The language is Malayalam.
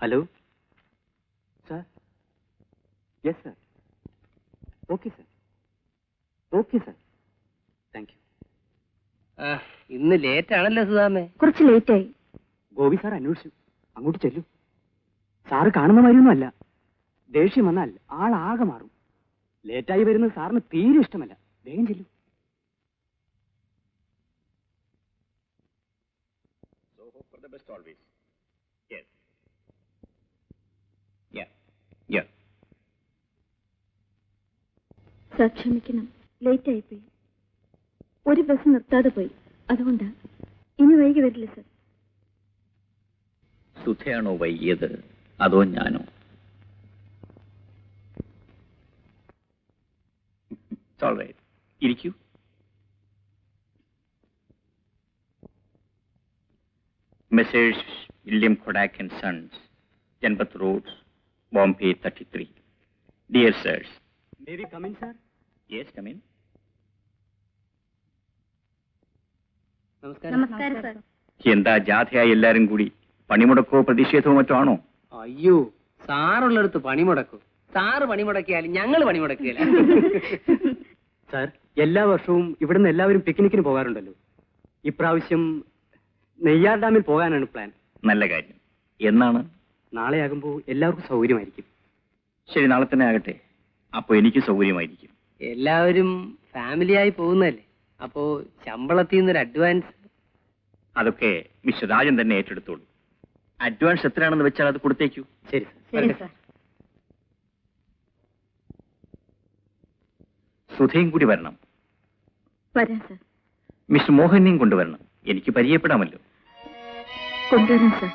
Hello sir. Yes sir. Okay sir. Okay sir. Thank you. ഇന്ന് ലേറ്റ് ആണല്ലോ സുധാമേ. കുറച്ച് ലേറ്റായി. ഗോപി സാർ അന്വേഷിച്ചു. അങ്ങോട്ട് ചെല്ലു. സാറ് കാണുന്ന മാതിരിയൊന്നും അല്ല. ദേഷ്യം വന്നാൽ ആളാകെ മാറും. ലേറ്റായി വരുന്നത് സാറിന് തീരെ ഇഷ്ടമല്ല. വേഗം ചെല്ലു. സാർ ക്ഷമിക്കണം, ലേറ്റായി പോയി. ഒരു ബസ് നിർത്താതെ പോയി, അതുകൊണ്ടാ. ഇനി വൈകി വരില്ല സാർ. സുധയാണോ വൈകിയത് അതോ ഞാനോ? ഇരിക്കൂ. Messrs William Kodak and sons, Janpath road, Bombay 33. Dear sirs. May we come in, sir? Yes, come in. നമസ്കാരം സാർ. എന്താ ജാഥയായി എല്ലാരും കൂടി? പണിമുടക്കോ പ്രതിഷേധമോ മറ്റോ ആണോ? അയ്യോ, സാറുള്ളടുത്ത് പണിമുടക്കും. സാറ് പണിമുടക്കിയാലും ഞങ്ങൾ പണിമുടക്കില്ല. സാർ, എല്ലാ വർഷവും ഇവിടുന്ന് എല്ലാവരും പിക്നിക്കിന് പോകാറുണ്ടല്ലോ. ഇപ്രാവശ്യം നെയ്യാർ ഡാമിൽ പോകാനാണ് പ്ലാൻ. നല്ല കാര്യം. എന്നാണ്? നാളെ ആകുമ്പോൾ എല്ലാവർക്കും സൗകര്യമായിരിക്കും. ശരി, നാളെ തന്നെ ആകട്ടെ. അപ്പൊ എനിക്ക് സൗകര്യമായിരിക്കും. എല്ലാവരും ഫാമിലിയായി പോകുന്നല്ലേ, അപ്പോ ശമ്പളത്തിൽ നിന്നൊരു അഡ്വാൻസ്. അതൊക്കെ മിസ്റ്റർ രാജൻ തന്നെ ഏറ്റെടുത്തോളൂ. അഡ്വാൻസ് എത്രയാണെന്ന് വെച്ചാൽ അത് കൊടുത്തേക്കൂ. ശരി സാർ. ശരി സാർ. സുധയും കൂടി വരണം. വരാം സാർ. മിസ്റ്റർ മോഹനെയും കൊണ്ടുവരണം. എനിക്ക് പരിചയപ്പെടാമല്ലോ. കൊണ്ടുവരാം സാർ.